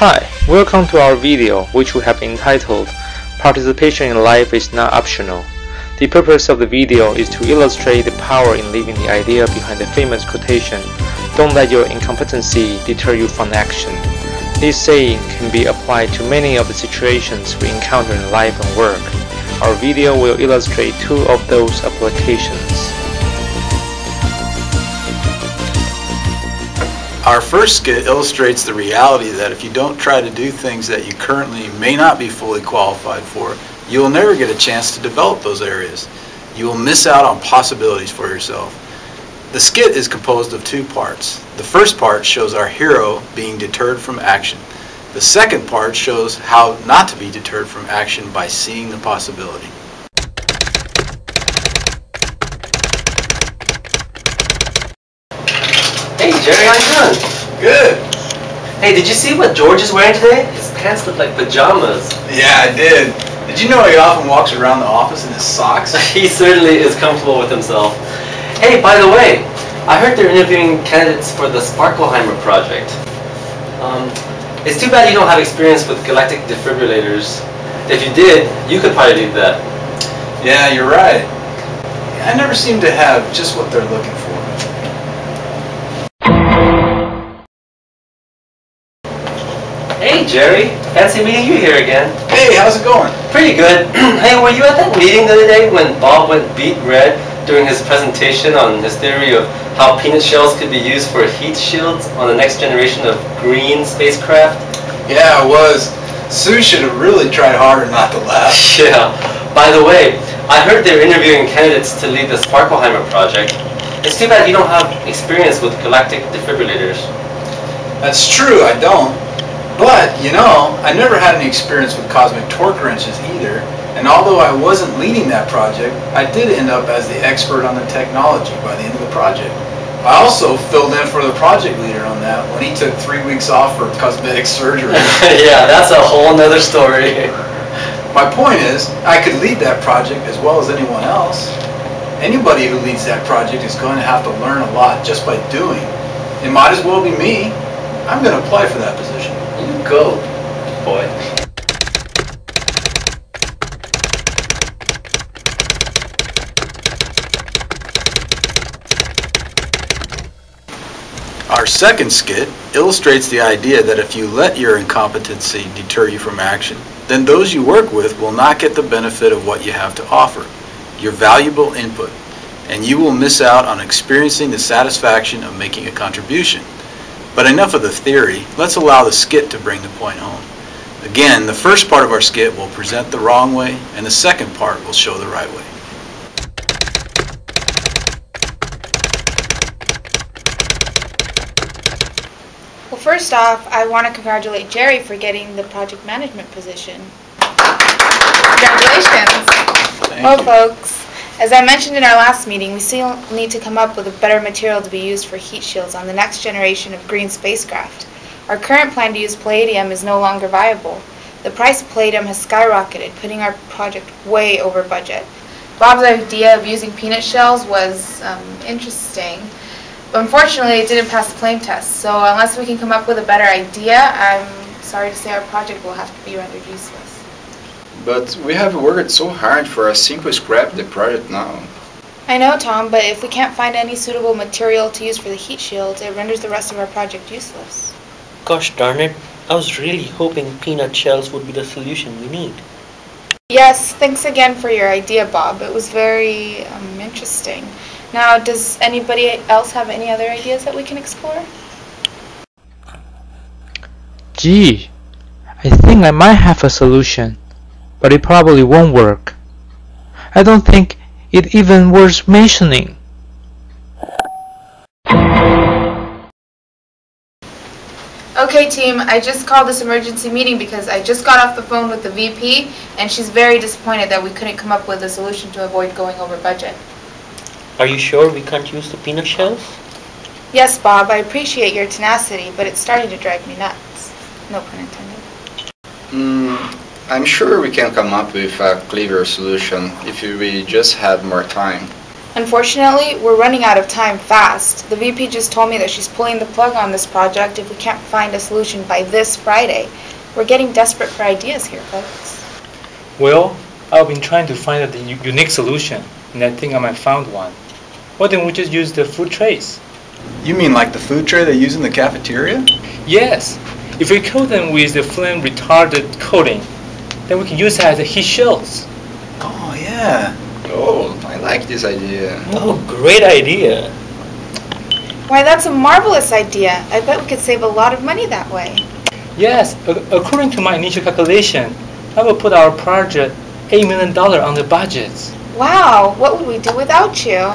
Hi, welcome to our video which we have entitled Participation in Life is Not Optional. The purpose of the video is to illustrate the power in living the idea behind the famous quotation, "Don't let your incompetency deter you from action." This saying can be applied to many of the situations we encounter in life and work. Our video will illustrate two of those applications. Our first skit illustrates the reality that if you don't try to do things that you currently may not be fully qualified for, you will never get a chance to develop those areas. You will miss out on possibilities for yourself. The skit is composed of two parts. The first part shows our hero being deterred from action. The second part shows how not to be deterred from action by seeing the possibility. Hey Jerry, how you doing? Good. Hey, did you see what George is wearing today? His pants look like pajamas. Yeah, I did. Did you know he often walks around the office in his socks? He certainly is comfortable with himself. Hey, by the way, I heard they're interviewing candidates for the Sparkleheimer project. It's too bad you don't have experience with galactic defibrillators. If you did, you could probably lead that. Yeah, you're right. I never seem to have just what they're looking for. Hey Jerry, fancy meeting you here again. Hey, how's it going? Pretty good. Hey, were you at that meeting the other day when Bob went beet red during his presentation on his theory of how peanut shells could be used for heat shields on the next generation of green spacecraft? Yeah, I was. Sue should have really tried harder not to laugh. Yeah. By the way, I heard they're interviewing candidates to lead the Sparkleheimer project. It's too bad you don't have experience with galactic defibrillators. That's true, I don't. But, you know, I never had any experience with cosmic torque wrenches either, and although I wasn't leading that project, I did end up as the expert on the technology by the end of the project. I also filled in for the project leader on that when he took 3 weeks off for cosmetic surgery. Yeah, that's a whole nother story. My point is, I could lead that project as well as anyone else. Anybody who leads that project is going to have to learn a lot just by doing. It might as well be me. I'm going to apply for that position. You go, boy. Our second skit illustrates the idea that if you let your incompetency deter you from action, then those you work with will not get the benefit of what you have to offer, your valuable input, and you will miss out on experiencing the satisfaction of making a contribution. But enough of the theory, let's allow the skit to bring the point home. Again, the first part of our skit will present the wrong way, and the second part will show the right way. Well, first off, I want to congratulate Jerry for getting the project management position. Congratulations! Well, folks, as I mentioned in our last meeting, we still need to come up with a better material to be used for heat shields on the next generation of green spacecraft. Our current plan to use palladium is no longer viable. The price of palladium has skyrocketed, putting our project way over budget. Bob's idea of using peanut shells was interesting, but unfortunately it didn't pass the flame test, so unless we can come up with a better idea, I'm sorry to say our project will have to be rendered useless. But we have worked so hard for a simple scrap the project now. I know, Tom, but if we can't find any suitable material to use for the heat shields, it renders the rest of our project useless. Gosh darn it, I was really hoping peanut shells would be the solution we need. Yes, thanks again for your idea, Bob. It was very interesting. Now, does anybody else have any other ideas that we can explore? Gee, I think I might have a solution, but it probably won't work. I don't think it even worth mentioning. Okay, team, I just called this emergency meeting because I just got off the phone with the VP, and she's very disappointed that we couldn't come up with a solution to avoid going over budget. Are you sure we can't use the peanut shells? Yes, Bob, I appreciate your tenacity, but it's starting to drive me nuts. No pun intended. I'm sure we can come up with a clever solution if we just had more time. Unfortunately, we're running out of time fast. The VP just told me that she's pulling the plug on this project if we can't find a solution by this Friday. We're getting desperate for ideas here, folks. Well, I've been trying to find a unique solution, and I think I might found one. Why don't we just use the food trays? You mean like the food tray they use in the cafeteria? Yes. If we coat them with the flame retardant coating, then we can use that as heat shields. Oh, yeah. Oh, I like this idea. Oh, great idea. Why, that's a marvelous idea. I bet we could save a lot of money that way. Yes, according to my initial calculation, I will put our project $8 million on the budget. Wow, what would we do without you?